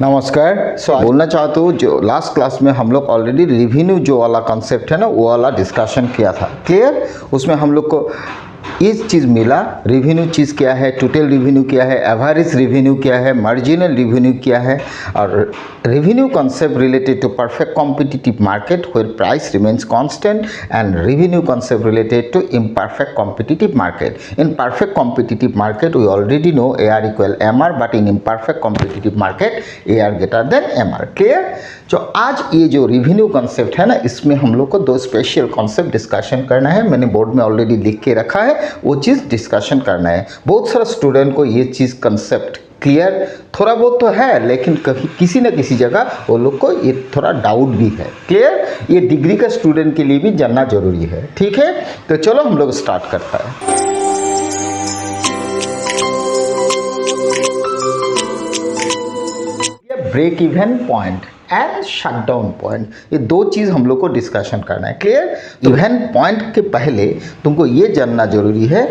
नमस्कार। बोलना चाहता हूँ जो लास्ट क्लास में हम लोग ऑलरेडी रेवेन्यू जो वाला कॉन्सेप्ट है ना वो वाला डिस्कशन किया था। क्लियर? उसमें हम लोग को ये चीज़ मिला, रेवेन्यू चीज़ क्या है, टोटल रेवेन्यू क्या है, एवरेज रेवेन्यू क्या है, मार्जिनल रेवेन्यू क्या है, और revenue concept related to perfect competitive market where price remains constant and revenue concept related to imperfect competitive market. In perfect competitive market we already know AR equal MR, but in imperfect competitive market AR greater than MR. Clear? तो आज ये जो revenue concept है ना, इसमें हम लोग को दो स्पेशल कॉन्सेप्ट डिस्कशन करना है। मैंने बोर्ड में ऑलरेडी लिख के रखा है, वो चीज़ डिस्कशन करना है। बहुत सारा स्टूडेंट को ये चीज़ कंसेप्ट क्लियर थोड़ा बहुत तो है, लेकिन कभी किसी न किसी जगह वो लोग को ये थोड़ा डाउट भी है। क्लियर? ये डिग्री का स्टूडेंट के लिए भी जानना जरूरी है। ठीक है, तो चलो हम लोग स्टार्ट करता है। Break even point and shutdown point, ये दो चीज़ हम लोग को डिस्कशन करना है। क्लियर? इवन पॉइंट के पहले तुमको ये जानना जरूरी है,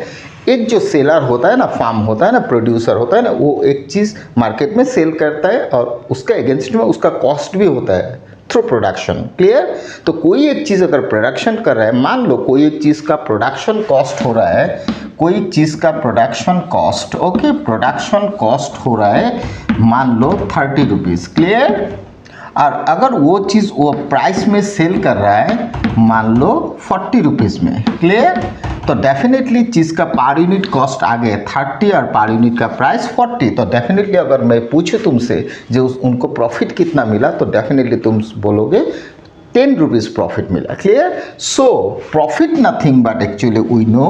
एक जो सेलर होता है ना, फार्म होता है ना, प्रोड्यूसर होता है ना, वो एक चीज़ मार्केट में सेल करता है और उसका अगेंस्ट में उसका कॉस्ट भी होता है थ्रू प्रोडक्शन। क्लियर? तो कोई एक चीज़ अगर प्रोडक्शन कर रहा है, मान लो कोई एक चीज़ का प्रोडक्शन कॉस्ट हो रहा है, कोई चीज़ का production cost, okay, production cost हो रहा है मान लो 30 रुपीज़। क्लियर? और अगर वो चीज़ वो प्राइस में सेल कर रहा है मान लो 40 रुपीज़ में। क्लियर? तो डेफिनेटली चीज़ का पर यूनिट कॉस्ट आ गया 30 और पर यूनिट का प्राइस 40। तो डेफिनेटली अगर मैं पूछूं तुमसे जो उनको प्रॉफिट कितना मिला, तो डेफिनेटली तुम बोलोगे 10 रुपीज़ प्रॉफिट मिला। Clear? So profit nothing but actually we know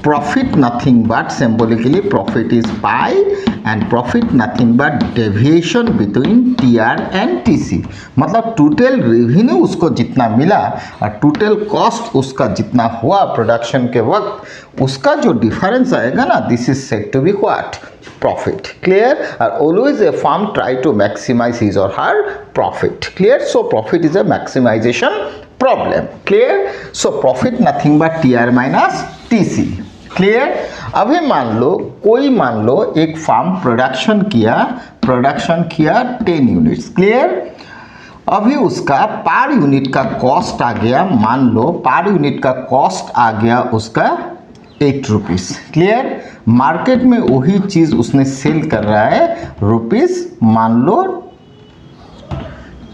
profit nothing but symbolically profit is pi and profit nothing but deviation between TR and TC। मतलब टोटल रेवेन्यू उसको जितना मिला और टोटल कॉस्ट उसका जितना हुआ प्रोडक्शन के वक्त, उसका जो डिफरेंस आएगा ना, this is said to be what? Profit. Clear? और always a firm try to maximise his or her profit. Clear? So profit is a maximisation problem. Clear? So profit nothing but TR minus TC। Clear? अभी मान लो एक farm production किया 10 units. Clear? अभी उसका per unit का cost आ गया, मान लो पर यूनिट का कॉस्ट आ गया उसका 8 रुपीज़। क्लियर? मार्केट में वही चीज़ उसने सेल कर रहा है रुपीज़ मान लो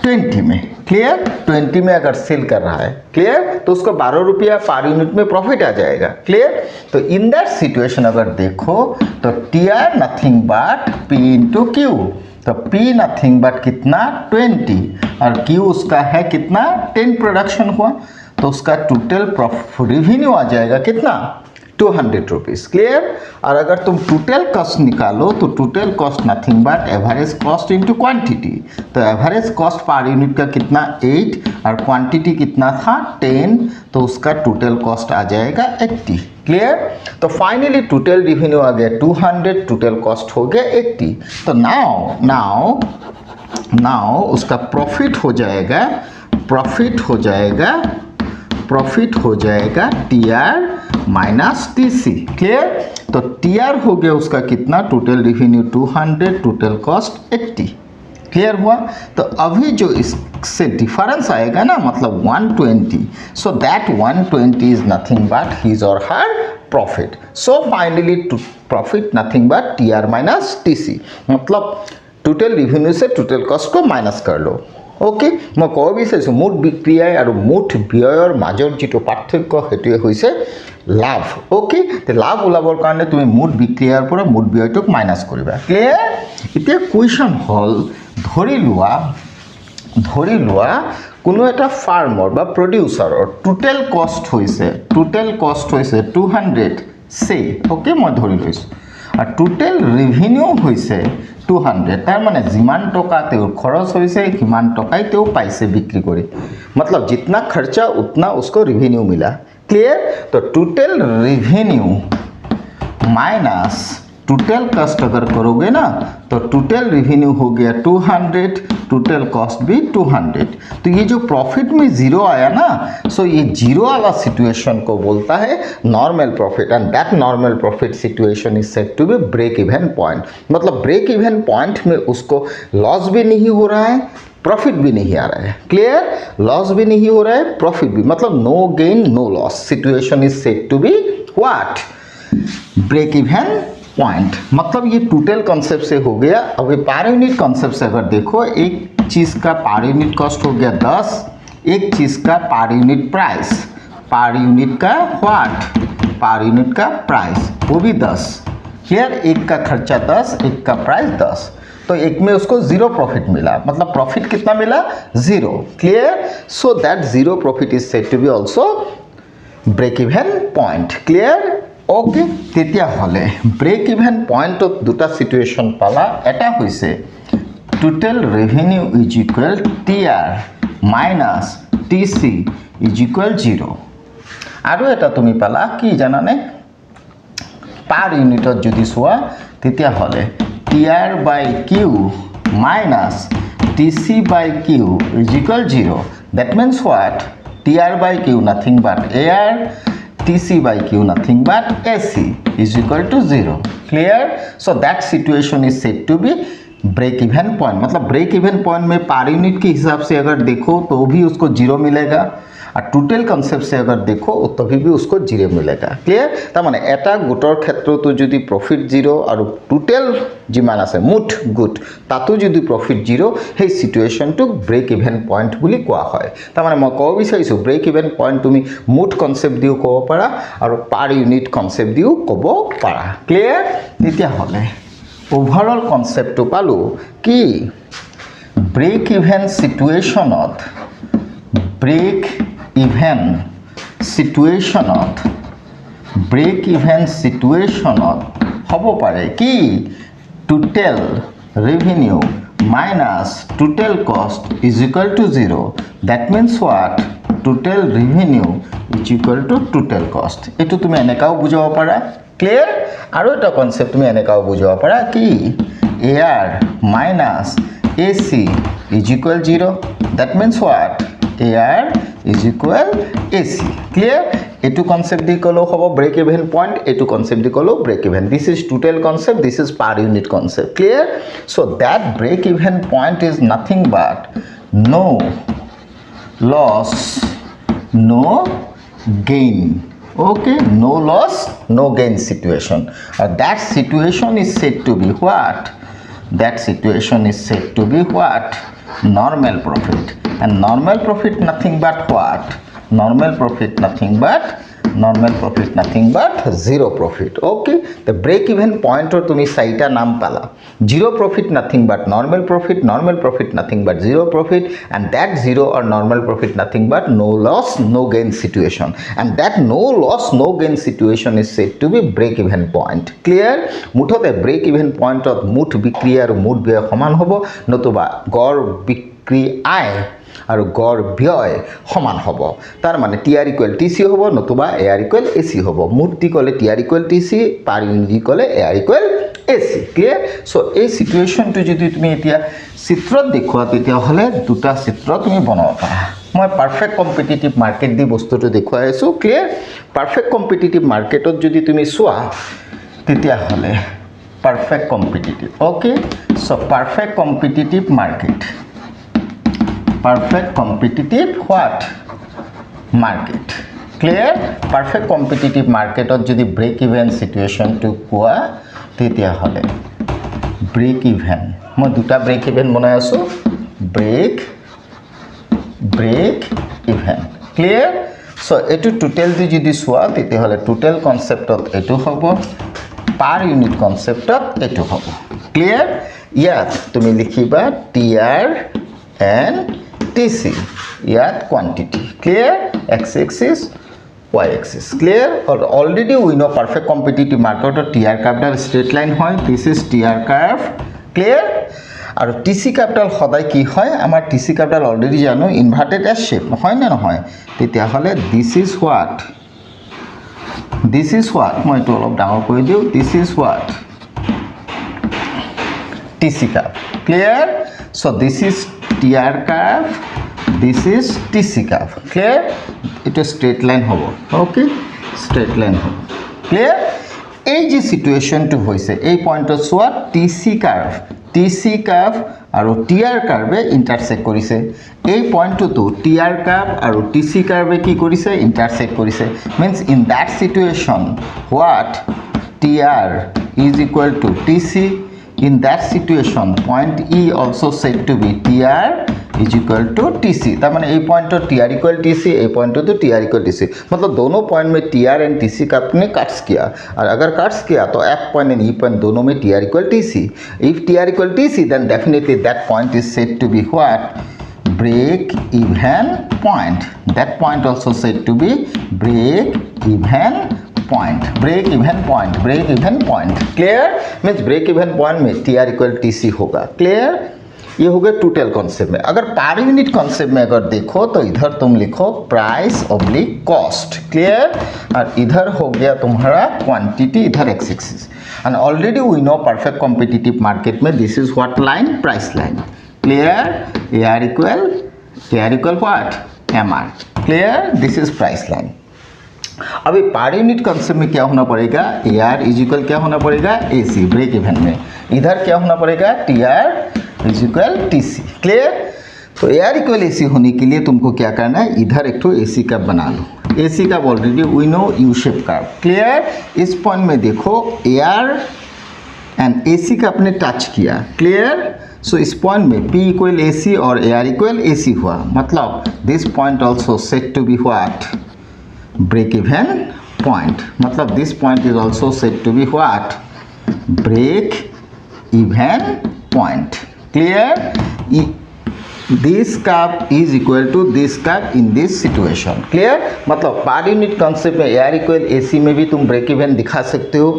20 में। क्लियर? 20 में अगर सेल कर रहा है, क्लियर, तो उसको 12 रुपया पर यूनिट में प्रॉफिट आ जाएगा। क्लियर? तो इन दैट सिचुएशन अगर देखो तो TR nothing but P into Q, तो P नथिंग बट कितना 20 और Q उसका है कितना 10 प्रोडक्शन हुआ, तो उसका टोटल रेवेन्यू आ जाएगा कितना 200 रुपीज़। क्लियर? और अगर तुम टोटल कॉस्ट निकालो तो total cost nothing but average cost into quantity, तो एवरेज कॉस्ट पर यूनिट का कितना 8 और क्वांटिटी कितना था 10, तो उसका टोटल कॉस्ट आ जाएगा 80। क्लियर? तो फाइनली टोटल रेवेन्यू आ गया 200, टोटल कॉस्ट हो गया 80। तो नाउ उसका प्रॉफिट हो जाएगा TR माइनस TC। क्लियर? तो TR हो गया उसका कितना, total revenue 200, total cost 80। Clear हुआ? तो अभी जो इससे डिफरेंस आएगा ना, मतलब 120, so that 120 is nothing but his or her profit. So finally profit nothing but TR minus TC, मतलब टोटल रेवेन्यू से टोटल कॉस्ट को माइनस कर लो। ओके, मैं कब বিচাৰিছোঁ মুঠ বিক্রিয়ায় আৰু মুঠ ব্যয়ৰ মাজৰ যিটো পাৰ্থক্য সেইটোৱে হৈছে লাভ। ওকে, তো লাভ ওলাবৰ কাৰণে তুমি মুঠ বিক্রিয়াৰ পৰা মুঠ ব্যয়টোক মাইনাছ কৰিবা। ক্লিয়াৰ? এতিয়া কুৱেশ্যন হ'ল, ধৰি লোৱা কোনো এটা ফাৰ্মৰ বা প্ৰডিউচাৰৰ টোটেল কষ্ট হৈছে 200 চে, ওকে, মই ধৰি লৈছোঁ, আৰু টোটেল ৰেভিনিউ হৈছে 200, তার মানে जिमान टका तेर खरच होइसे हिमान टकाई तेव पाइसे बिक्री करे, मतलब जितना खर्चा उतना उसको रेवेन्यू मिला। क्लियर? तो total revenue minus total cost अगर करोगे ना तो टोटल रेवेन्यू हो गया 200, टोटल कॉस्ट भी 200। तो ये जो प्रॉफिट में जीरो आया ना, सो ये जीरो वाला सिचुएशन को बोलता है normal profit, and that normal profit situation is said to be break even point. मतलब ब्रेक इवन पॉइंट में उसको लॉस भी नहीं हो रहा है, प्रॉफिट भी नहीं आ रहा है। क्लियर? लॉस भी नहीं हो रहा है, प्रॉफिट भी, मतलब no gain no loss situation is said to be what? Break even point. मतलब ये टोटल कॉन्सेप्ट से हो गया। अब ये पर यूनिट कॉन्सेप्ट से अगर देखो, एक चीज़ का पर यूनिट कॉस्ट हो गया 10, एक चीज़ का पर यूनिट प्राइस, पर यूनिट का व्हाट? पर यूनिट का प्राइस, वो भी 10। क्लियर? एक का खर्चा 10, एक का प्राइस 10, तो एक में उसको जीरो प्रॉफिट मिला, मतलब प्रॉफिट कितना मिला? Zero. Clear? So that zero profit is said to be also break even point. Clear? Okay, তেতিয়া হলে ব্রেক ইভেন পয়েন্টত দুটা সিচুয়েশন পালা। এটা হৈছে total revenue is equal TR minus TC is equal 0। আৰু এটা তুমি পালা কি জানানে? পার ইউনিটত যদি চোৱা তেতিয়া হলে TR by Q minus TC by Q is equal 0। That means what? TR by Q nothing but AR, TC by Q nothing but AC is equal to 0। Clear? So that situation is said to be break even point. मतलब break even point में per unit के हिसाब से अगर देखो तो भी उसको जीरो मिलेगा, और टोटल कॉन्सेप्ट से अगर देखो तभी भी उसको जीरो मिलेगा। क्लियर? तार माने एटा गुटर क्षेत्रतो यदि प्रॉफिट जीरो और टोटल जिमान आछे मुठ गुट तातो यदि प्रॉफिट जीरो, हे सिचुएशनटुक ब्रेक इवन पॉइंट बुली कोৱা হয়। तार माने मैं कब विचारिছো ब्रेक इवन पॉइंट तुम मुठ कॉन्सेप्ट दिও कब पारा और पर यूनिट कॉन्सेप्ट दिও कब पारा। क्लियर? তেতিয়া হলে ओवरऑल कॉन्सेप्ट तो पालो कि ब्रेक इवन सिचुएशनत, ब्रेक इवन सिचुएशनत, ब्रेक इवन सिचुएशनत हब पारे कि total revenue minus total cost is equal to 0। That means what? Total revenue is equal to total cost. एटू तुम एनेकाओ बुझाब पारा। क्लियर? और एक कॉन्सेप्ट तुम एनेकाओ बुझाब पारा कि AR minus AC is equal 0। That means what? AR is equal AC। Clear? एटू कॉन्सेप्ट दी कलो हबो ब्रेक इवन पॉइंट, एटू कॉन्सेप्ट दी कलो break even. This is total concept, this is per unit concept. Clear? So that break even point is nothing but no loss no gain. Okay, no loss no gain situation, that situation is said to be what? That situation is said to be what? Normal profit। And normal profit nothing but what? Normal profit nothing but zero profit। Okay, the break even point or tumi saita naam pala, zero profit nothing but normal profit nothing but zero profit, and that zero or normal profit nothing but no loss no gain situation, and that no loss no gain situation is said to be break even point। Clear? মুঠতে break even point of মুঠ বিক্রি আৰু মুঠ ব্যয় সমান হ'ব, নতুবা গড় বিক্রি আয় আৰু গড় ব্যয় সমান হ'ব। তার মানে টিআর ইকুয়াল টিসি হ'ব, নতুবা এআর ইকুয়াল এসি হ'ব। মুঠ দি কলে TR equal TC, per unit দি কলে AR equal AC. Clear? So এই সিচুয়েশনটো যদি তুমি এতিয়া চিত্ৰত দেখুৱা তেতিয়া হলে দুটা চিত্ৰ তুমি বনাব পাৰা। মই পারফেক্ট কম্পিটিটিভ মার্কেট দি বস্তুটো দেখুৱাই আছো। ক্লিয়ার? পারফেক্ট কম্পিটিটিভ মার্কেটত যদি তুমি চোৱা তেতিয়া হলে perfect competitive. Okay, so perfect competitive market, perfect competitive what? Market। Clear? Perfect competitive market or যদি break even situation to কোৱা তেতিয়া হলে break even, মই দুটা break even বনাই আছো, break even। Clear? so এটু টোটাল দি যদি চোৱা তেতিয়া হলে টোটাল কনসেপ্টত এটু হ'ব, পার ইউনিট কনসেপ্টত এটু হ'ব। ক্লিয়ার? ইয়াত তুমি লিখিবা টিআর এন্ড TC, ইয়াত quantity। Clear? X axis y axis। Clear? or already we know perfect competitive market or TR capital straight line হয়, this is TR curve। Clear? और TC capital সদায় কি হয়? আমার TC capital already জানো inverted S shape হয় না নহয়? তেতিয়া হলে this is what? মই তো অলপ ডাঙৰ কৰি দিও, this is what? TC curve. Clear? So this is TR curve, this is TC curve. Clear? It is straight line hobo. Okay? Straight line hobo. Clear? এই যে সিচুৱেশ্যনটো হৈছে এই পইণ্টত চোৱা TC কাৰ্ভ আৰু TR কাৰ্ভে ইণ্টাৰসেক্ট কৰিছে এই পইণ্টটো TR কাৰ্ভ আৰু TC কাৰ্ভে কি কৰিছে ইণ্টাৰসেক্ট কৰিছে means in that situation what TR is equal to TC. In that situation point E also said to be TR is equal to TC. तार माने ए पॉइंट तो TR equal TC, ए point तो TR equal TC. मतलब दोनों point में TR and TC का आपने cuts किया और अगर कट्स किया तो F point and E point दोनों में TR equal TC. If TR equal TC then definitely that point is said to be what? Break even point. That point also said to be break even point. Break even point. Clear? Means break even point में TR equal TC होगा. Clear? ये हो गया total concept में. अगर पर unit concept में अगर देखो तो इधर तुम लिखो प्राइस ऑब्लिक कॉस्ट. क्लियर? और इधर हो गया तुम्हारा क्वांटिटी, इधर X axis. And already we know perfect competitive market में this is what line? Price line. Clear? AR equal what? MR. Clear? This is price line. अभी पर यूनिट कॉन्सेप्ट में क्या होना पड़ेगा? AR इज इक्वल क्या होना पड़ेगा? AC break even में. इधर क्या होना पड़ेगा? TR is equal TC. Clear? तो AR इक्वल AC होने के लिए तुमको क्या करना है? इधर एक तो AC कर्व बना लो. AC curve already we know U shape curve. Clear? इस पॉइंट में देखो AR एंड AC का अपने टच किया. क्लियर? सो इस पॉइंट में P इक्वल AC और AR इक्वल AC हुआ. मतलब this point also set to be what? break even point. मतलब this point is also said to be what? break even point. Clear? This curve is equal to this curve in this situation. Clear? मतलब पर unit concept में AR equal AC में भी तुम break even दिखा सकते हो.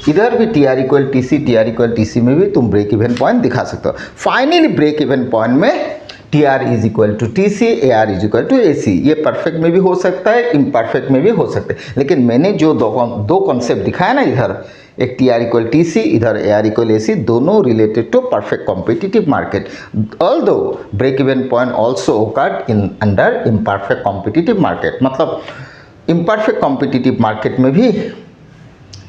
इधर भी TR equal TC, TR equal TC में भी तुम ब्रेक इवन पॉइंट दिखा सकते हो. फाइनली ब्रेक इवन पॉइंट में TR is equal to TC, AR is equal to AC. ये परफेक्ट में भी हो सकता है, इम्परफेक्ट में भी हो सकता है. लेकिन मैंने जो दो कॉन्सेप्ट दिखाया ना, इधर एक TR इक्वल TC, इधर AR इक्वल AC, दोनों related to perfect competitive market. Although break even point also occurred in under imperfect competitive market. मतलब इम्परफेक्ट कॉम्पिटिटिव मार्केट में भी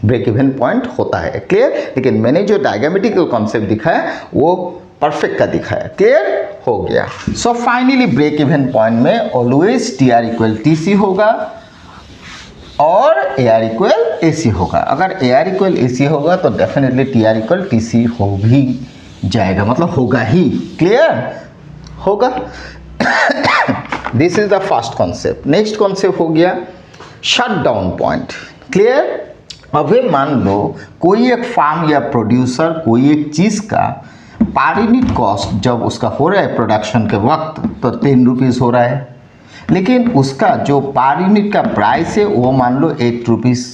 ब्रेक इवन पॉइंट होता है. क्लियर? लेकिन मैंने जो डायग्रामेटिकल कॉन्सेप्ट दिखाया वो परफेक्ट का दिखाया. क्लियर हो गया. So finally break even point में ऑलवेज TR इक्वल TC होगा और AR इक्वल AC होगा. अगर AR इक्वल AC होगा तो डेफिनेटली TR इक्वल TC हो भी जाएगा, मतलब होगा ही. क्लियर? होगा. This is the first concept. Next concept हो गया शट डाउन पॉइंट. क्लियर? अभी मान लो कोई एक फार्म या प्रोड्यूसर कोई एक चीज़ का पर यूनिट कॉस्ट जब उसका हो रहा है प्रोडक्शन के वक्त तो 10 रुपीज़ हो रहा है, लेकिन उसका जो पर यूनिट का प्राइस है वो मान लो 8 रुपीज़.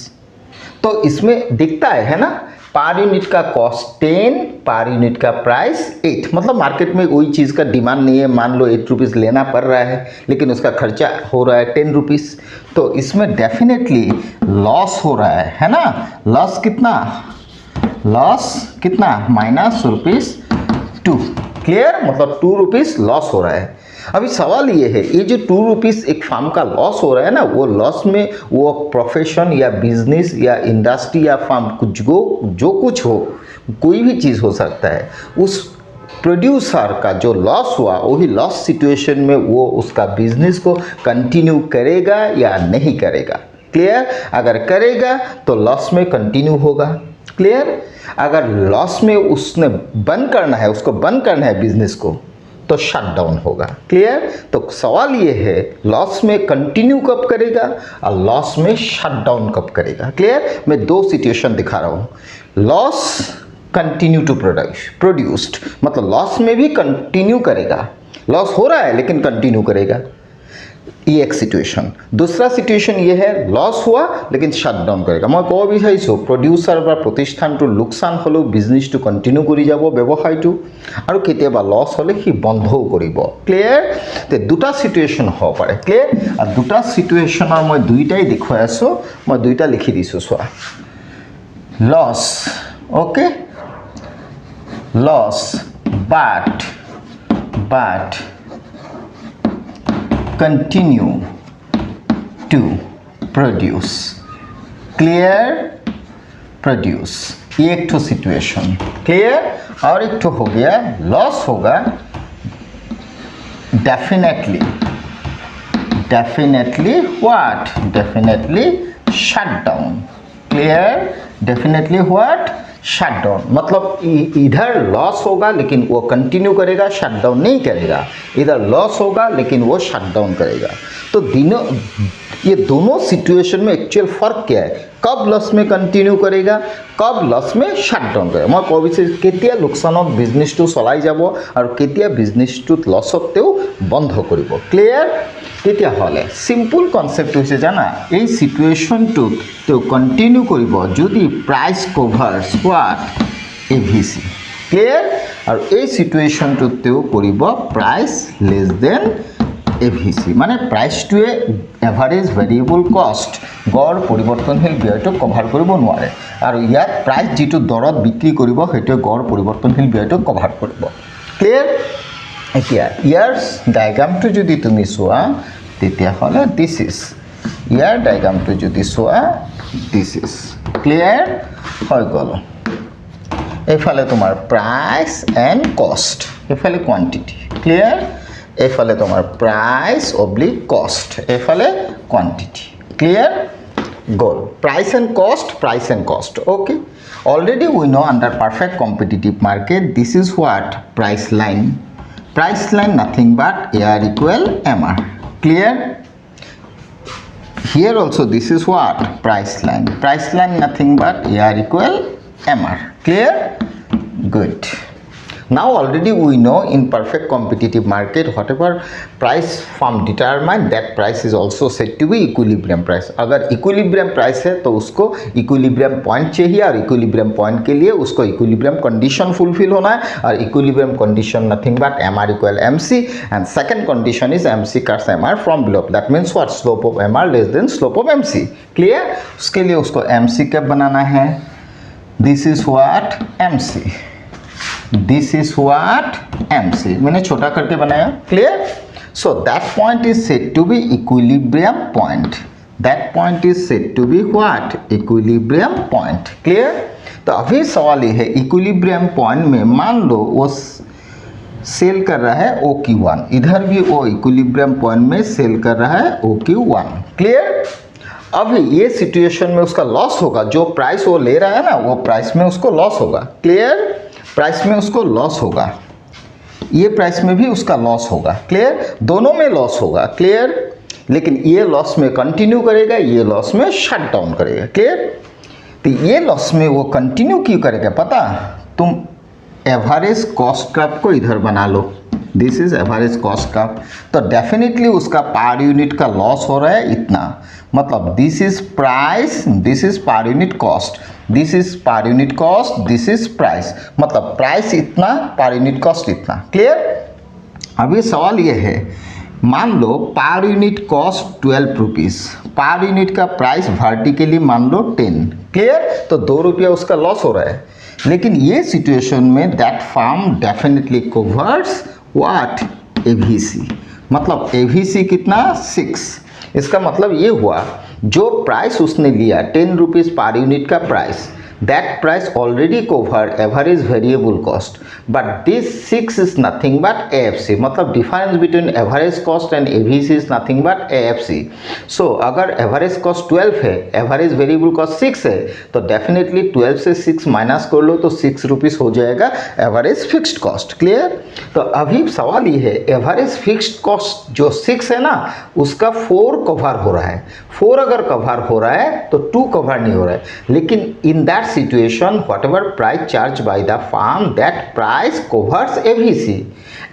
तो इसमें दिखता है ना, पर यूनिट का कॉस्ट 10, पर यूनिट का प्राइस 8. मतलब मार्केट में कोई चीज़ का डिमांड नहीं है, मान लो 8 रुपीज़ लेना पड़ रहा है, लेकिन उसका खर्चा हो रहा है 10 रुपीज़. तो इसमें डेफिनेटली लॉस हो रहा है ना. लॉस कितना? -2. क्लियर? मतलब 2 रुपीज़ लॉस हो रहा है. अभी सवाल ये है, ये जो 2 रुपीज़ एक फार्म का लॉस हो रहा है ना, वो लॉस में वो प्रोफेशन या बिजनेस या इंडस्ट्री या फार्म कुछ जो कुछ हो, कोई भी चीज़ हो सकता है. उस प्रोड्यूसर का जो लॉस हुआ वही लॉस सिचुएशन में वो उसका बिजनेस को कंटिन्यू करेगा या नहीं करेगा. क्लियर? अगर करेगा तो लॉस में कंटिन्यू होगा. क्लियर? अगर लॉस में उसने बंद करना है, उसको बंद करना है बिजनेस को, तो शट डाउन होगा. क्लियर? तो सवाल ये है लॉस में कंटिन्यू कब करेगा और लॉस में शट डाउन कब करेगा. क्लियर? मैं दो सिचुएशन दिखा रहा हूँ. लॉस कंटिन्यू टू प्रोड्यूस्ड, मतलब लॉस में भी कंटिन्यू करेगा. लॉस हो रहा है लेकिन कंटिन्यू करेगा. ये एक सिचुएशन. दूसरा सिचुएशन ये है लॉस हुआ लेकिन शट डाउन करेगा. मैं कब বিচাৰিছো প্ৰডিউচাৰ বা প্ৰতিষ্ঠানটোৰ লোকসান হলেও বিজনেছটো কন্টিনিউ কৰি যাব ব্যৱসায়টো, আৰু কেতিয়াবা লছ হলে সি বন্ধও কৰিব. ক্লিয়াৰ? তে দুটা সিচুৱেশ্যন হ'ব পাৰে. ক্লিয়াৰ? আৰু দুটা সিচুৱেশ্যনৰ মই দুইটাই দেখুৱাই আছো. মই দুইটা লিখি দিছো চোৱা. Loss, okay, loss but continue to produce. Clear? Produce. ये एक तो सिचुएशन क्लियर। और एक तो हो गया लॉस होगा definitely what, definitely shut down. Clear? Definitely what, shut down. मतलब इधर लॉस होगा लेकिन वो कंटिन्यू करेगा, शट डाउन नहीं करेगा। इधर लॉस होगा लेकिन वो शट डाउन करेगा। तो ये दोनों सिचुएशन में एक्चुअल फर्क क्या है? कब लॉस में कंटिन्यू करेगा, कब लॉस में शट डाउन करेगा। मैं कभी केতিয়া लोकसानत बिजनेसটো চলাই যাব আৰু কেতিয়া বিজনেছটোত লছতেও বন্ধ কৰিব। ক্লিয়াৰ? তেতিয়াহ'লে সিম্পল কনসেপ্ট হৈছে জানা, এই সিচুৱেশ্যনটোত তেওঁ কণ্টিনিউ কৰিব যদি প্ৰাইচ কভাৰ্ছ হোৱাট এভিচি। ক্লিয়াৰ? আৰু এই সিচুৱেশ্যনটোত তেওঁ কৰিব প্ৰাইচ লেছ দেন এভিচি, মানে প্ৰাইচটোৱে এভাৰেজ ভেৰিয়েবল কষ্ট গড় পৰিৱৰ্তনশীল ব্যয়টো কভাৰ কৰিব নোৱাৰে। আৰু ইয়াত প্ৰাইচ যিটো দৰত বিক্ৰী কৰিব সেইটোৱে গড় পৰিৱৰ্তনশীল ব্যয়টো কভাৰ কৰিব। ক্লিয়াৰ? এতিয়া ইয়াৰ ডায়াগ্ৰামটো যদি তুমি চোৱা তেতিয়াহ'লে দিছ ইজ, ইয়াৰ ডায়াগ্ৰামটো যদি চোৱা দিছ ইজ। ক্লিয়াৰ? হৈ গ'ল। এইফালে তোমাৰ প্ৰাইচ এণ্ড কষ্ট, এইফালে কোৱান্টিটি। ক্লিয়াৰ? এইফালে তোমাৰ প্ৰাইচ অব্লিক কষ্ট, এইফালে কোৱান্টিটি। ক্লিয়াৰ? গ'ল। Price and cost. Okay, already we know under perfect competitive market this is what price line. Price line nothing but AR equal MR. Clear? Here also this is what? Price line. Price line nothing but AR equal MR. Clear? Good. Now already we know in perfect competitive market whatever price firm determine that price is also said to be equilibrium price. अगर equilibrium price है तो उसको equilibrium point चाहिए और equilibrium point के लिए उसको equilibrium condition fulfill होना है और equilibrium condition nothing but MR equal MC and second condition is MC cuts MR from below. That means what? Slope of MR less than slope of MC. Clear? उसके लिए उसको MC कब बनाना है? This is what? MC. This is what? MC. मैंने छोटा करके बनाया। Clear? So that point is said to be equilibrium point. That point is said to be what? Equilibrium point. Clear? तो अभी सवाल ये है equilibrium point में मान लो वो सेल कर रहा है OQ1, इधर भी वो equilibrium point में सेल कर रहा है OQ1। Clear? अभी ये सिचुएशन में उसका लॉस होगा, जो प्राइस वो ले रहा है ना वो प्राइस में उसको लॉस होगा। क्लियर? प्राइस में उसको लॉस होगा, ये प्राइस में भी उसका लॉस होगा। क्लियर? दोनों में लॉस होगा। क्लियर? लेकिन ये लॉस में कंटिन्यू करेगा, ये लॉस में शट डाउन करेगा। क्लियर? तो ये लॉस में वो कंटिन्यू क्यों करेगा पता? तुम एवरेज कॉस्ट कर्व को इधर बना लो, this is average cost curve, तो डेफिनेटली उसका पर यूनिट का लॉस हो रहा है इतना। मतलब this is price, this is per unit cost, this is per unit cost, this is price. मतलब प्राइस इतना, पर यूनिट कॉस्ट इतना। क्लियर? अभी सवाल ये है, मान लो per unit cost 12 rupees, per unit का प्राइस वर्टिकली मान लो 10। क्लियर? तो 2 रुपया उसका लॉस हो रहा है। लेकिन ये सिचुएशन में that firm definitely covers what? AVC. मतलब एवीसी कितना? 6। इसका मतलब ये हुआ जो प्राइस उसने लिया 10 रुपीज़ पर यूनिट का price, that price already cover average variable cost, but this 6 is nothing but AFC. मतलब difference between average cost and AVC is nothing but AFC. So अगर average cost 12 है, average variable cost 6 है, तो definitely 12 से 6 minus कर लो तो 6 rupees हो जाएगा average fixed cost. क्लियर? तो अभी सवाल ये है, average fixed cost जो 6 है ना उसका 4 कवर हो रहा है। 4 अगर कवर हो रहा है तो 2 कवर नहीं हो रहा है। लेकिन in that situation whatever price charged by the firm, that price covers AVC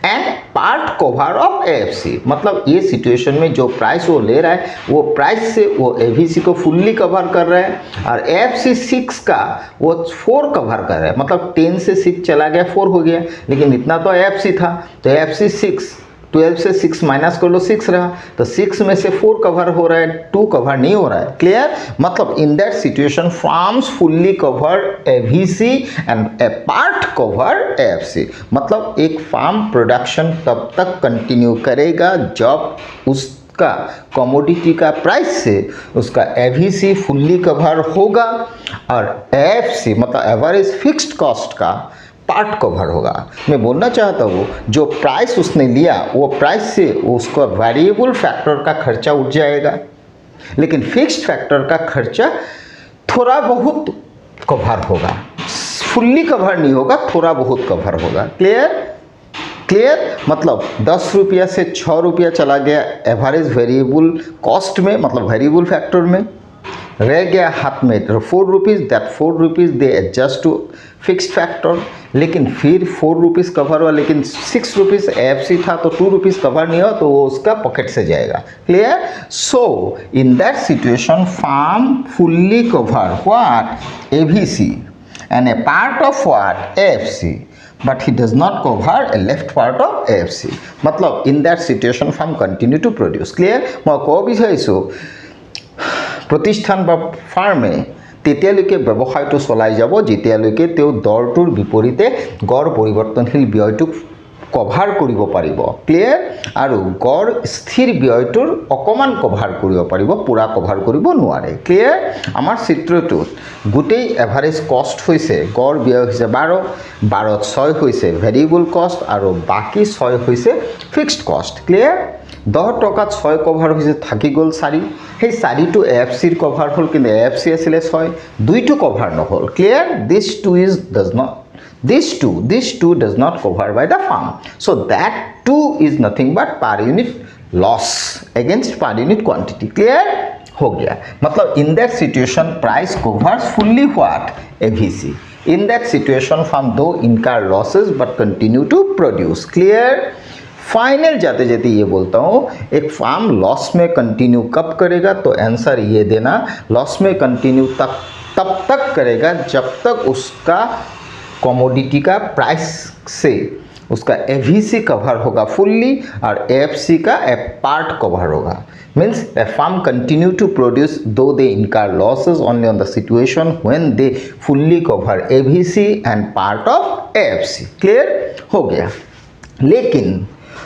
and part cover of AFC. मतलब ये सिचुएशन में जो प्राइस वो ले रहा है वो प्राइस से वो AVC को फुल्ली कवर कर रहा है और AFC 6 का वो 4 कवर कर रहा है। मतलब 10 से 6 चला गया 4 हो गया, लेकिन इतना तो AFC था तो AFC 6 12 से 6 माइनस कर लो 6 रहा, तो 6 में से 4 कवर हो रहा है, 2 कवर नहीं हो रहा है। क्लियर? मतलब in that situation farms fully cover AVC and a part cover AFC. मतलब एक फार्म प्रोडक्शन तब तक कंटिन्यू करेगा जब उसका कमोडिटी का प्राइस से उसका एवीसी फुल्ली कवर होगा और एएफसी मतलब एवरेज फिक्स्ड कॉस्ट का पार्ट कवर होगा। मैं बोलना चाहता हूँ जो प्राइस उसने लिया वो प्राइस से उसका वेरिएबल फैक्टर का खर्चा उठ जाएगा, लेकिन फिक्स्ड फैक्टर का खर्चा थोड़ा बहुत कवर होगा, फुल्ली कवर नहीं होगा, थोड़ा बहुत कवर होगा। क्लियर? क्लियर? मतलब 10 रुपया से 6 रुपया चला गया एवरेज वेरिएबल कॉस्ट में, मतलब वेरिएबल फैक्टर में, रह गया हाथ में 4 rupees, that 4 rupees they adjust to fixed factor, लेकिन फिर 4 रुपीज़ कवर हुआ, लेकिन 6 रुपीज़ एएफसी था तो 2 रुपीज़ कवर नहीं हुआ, तो वो उसका पॉकेट से जाएगा। Clear? So in that situation firm fully cover what AVC and a part of what AFC, but he does not cover a left part of AFC. मतलब in that situation firm continue to produce. Clear? মই ক'ব বিচাৰিছোঁ প্ৰতিষ্ঠান বা ফাৰ্মে তেতিয়ালৈকে ব্যৱসায়টো চলাই যাব যেতিয়ালৈকে তেওঁ দৰটোৰ বিপৰীতে গড় পৰিৱৰ্তনশীল ব্যয়টোক কভাৰ কৰিব পাৰিব। ক্লিয়াৰ? আৰু গড় স্থিৰ ব্যয়টোৰ অকণমান কভাৰ কৰিব পাৰিব, পুৰা কভাৰ কৰিব নোৱাৰে। ক্লিয়াৰ? আমাৰ চিত্ৰটোত গোটেই এভাৰেজ কষ্ট হৈছে, গড় ব্যয় হৈছে 12, 12ত 6 হৈছে ভেৰিয়েবল কষ্ট আৰু বাকী 6 হৈছে ফিক্সড কষ্ট। ক্লিয়াৰ? 10 টকাত 6 কভাৰ হৈছে, থাকি গ'ল 4, সেই 4টো এএফচিৰ কভাৰ হ'ল, কিন্তু এএফচি আছিলে 6, 2টো কভাৰ নহ'ল। Clear? This two does not cover by the firm, so that too is nothing but per unit loss against per unit quantity. Clear? हो गया। मतलब in that situation price covers fully what AVC. In that situation firm though incur losses but continue to produce. Clear? Final जाते जाते ये बोलता हूँ एक farm laws में कंटिन्यू कब करेगा, तो आंसर ये देना लॉस में कंटिन्यू तब तक करेगा जब तक उसका कमोडिटी का प्राइस से उसका एवीसी कवर होगा फुल्ली और एएफसी का ए पार्ट कवर होगा। Means a firm continue to produce though they incur losses only on the situation when they fully cover AVC and part of AFC. Clear? हो गया। लेकिन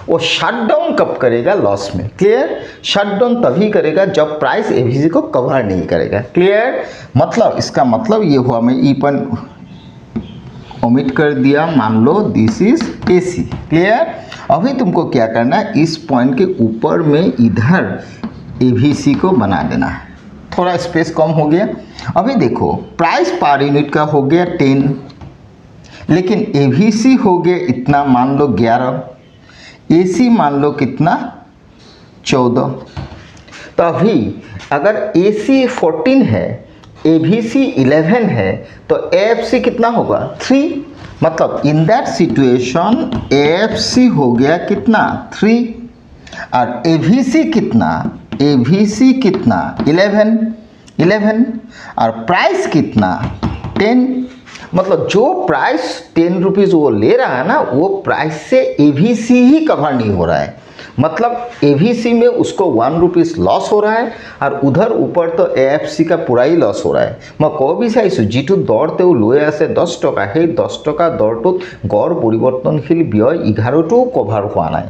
वो shutdown कब करेगा लॉस में? क्लियर? शटडाउन तभी करेगा जब प्राइस एवीसी को कवर नहीं करेगा। क्लियर? मतलब इसका मतलब ये हुआ, मैं ई पर ओमिट कर दिया, मान लो दिस इज एसी। क्लियर? अभी तुमको क्या करना है, इस पॉइंट के ऊपर में इधर एवीसी को बना देना है, थोड़ा स्पेस कम हो गया। अभी देखो प्राइस पर यूनिट का हो गया 10, लेकिन एवीसी हो गया इतना, मान लो 11, एसी मान लो कितना 14। तो अभी अगर एसी 14 है, एवीसी 11 है, तो एएफसी कितना होगा 3। मतलब इन दैट सिचुएशन एएफसी हो गया कितना 3 और एवीसी कितना 11 और प्राइस कितना 10। मतलब जो प्राइस 10 रुपीज़ वो ले रहा है ना, वो प्राइस से एवीसी ही कवर नहीं हो रहा है। मतलब एवीसी में उसको 1 रुपीज़ लॉस हो रहा है और उधर ऊपर तो एएफसी का पूरा ही लॉस हो रहा है। मैं कब বিচাৰিছোঁ যিটো দৰ তেওঁ লৈ আছে 10 টকা, সেই 10 টকা দৰটোত গড় পৰিৱৰ্তনশীল ব্যয় 11টো কভাৰ হোৱা নাই,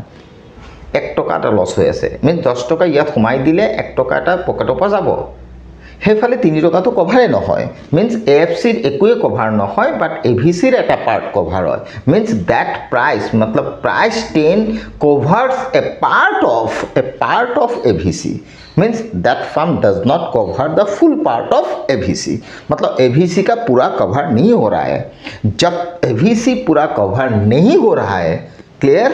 1 টকা এটা লছ হৈ আছে। মিন্স 10 টকা ইয়াত সোমাই দিলে 1 টকা এটা পকেটৰ পৰা যাব, সেইফালে 3 টকাটো কভাৰে নহয়। মিন্স এএফচিৰ একোৱে কভাৰ নহয়, বাট এভিচিৰ এটা পাৰ্ট কভাৰ হয়। মিন্স দ্যাট প্ৰাইচ मतलब price 10 covers a part of AVC, means that firm does not cover the full part of AVC। मतलब AVC का पूरा कवर नहीं हो रहा है। जब AVC पूरा कवर नहीं हो रहा है, clear,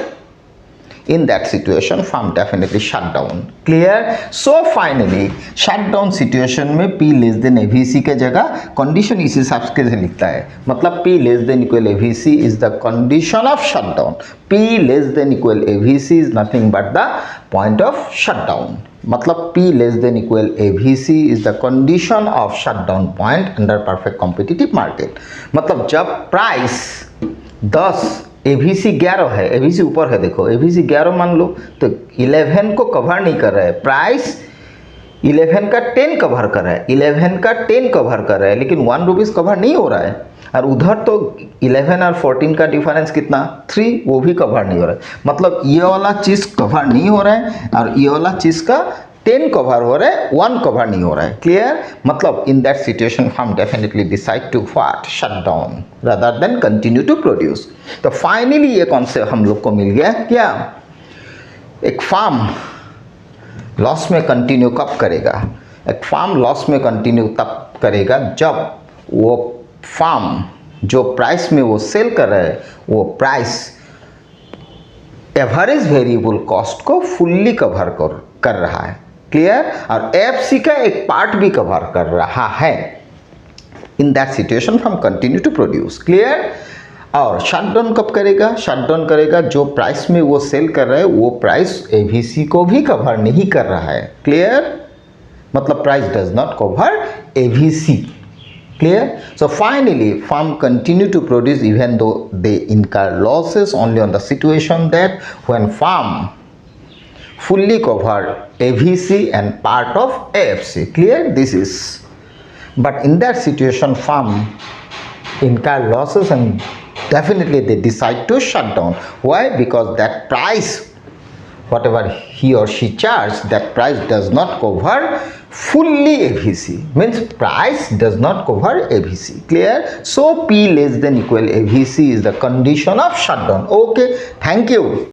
in that situation firm definitely shut down। clear? So finally shutdown situation में P less than AVC के जगह condition इसी हिसाब से लिखता है। मतलब P less than equal AVC is the condition of shutdown। P less than equal AVC is nothing but the point of shutdown। मतलब P less than equal AVC is the condition of shutdown point under perfect competitive market। मतलब जब price 10 ABC 11 है, ABC ऊपर है, देखो ABC 11 मान लो, तो 11 को कवर नहीं कर रहा है, प्राइस 11 का 10 कवर कर रहा है, 11 का 10 कवर कर रहा है, लेकिन 1 रुपीज़ कवर नहीं हो रहा है। और उधर तो 11 और 14 का डिफरेंस कितना 3, वो भी कवर नहीं हो रहा है। मतलब ये वाला चीज़ कवर नहीं हो रहा है और ये वाला चीज़ का 10 कवर हो रहा है, 1 कवर नहीं हो रहा है। क्लियर? मतलब इन दैट सिचुएशन हम definitely decide to what, shut down rather than continue to produce. तो फाइनली ये कॉन्सेप्ट हम लोग को मिल गया क्या, एक फार्म लॉस में कंटिन्यू कब करेगा, एक फार्म लॉस में कंटिन्यू तब करेगा जब वो फार्म जो प्राइस में वो सेल कर रहा है वो प्राइस एवरेज वेरिएबल कॉस्ट को फुल्ली कवर कर रहा है। क्लियर? और एफसी का एक पार्ट भी कवर कर रहा है। इन दैट सिचुएशन हम कंटिन्यू टू प्रोड्यूस। क्लियर? और शटडाउन कब करेगा, शटडाउन करेगा जो प्राइस में वो सेल कर रहा है वो प्राइस एबीसी को भी कवर नहीं कर रहा है। क्लियर? मतलब price does not cover ABC. Clear? So finally, firm continue to produce even though they incur losses only on the situation that when firm fully cover AVC and part of AFC. Clear? This is. But in that situation, firm incur losses and definitely they decide to shut down. Why? Because that price, whatever he or she charged, that price does not cover fully AVC, means price does not cover AVC. Clear? So P less than equal AVC is the condition of shutdown. Okay, thank you.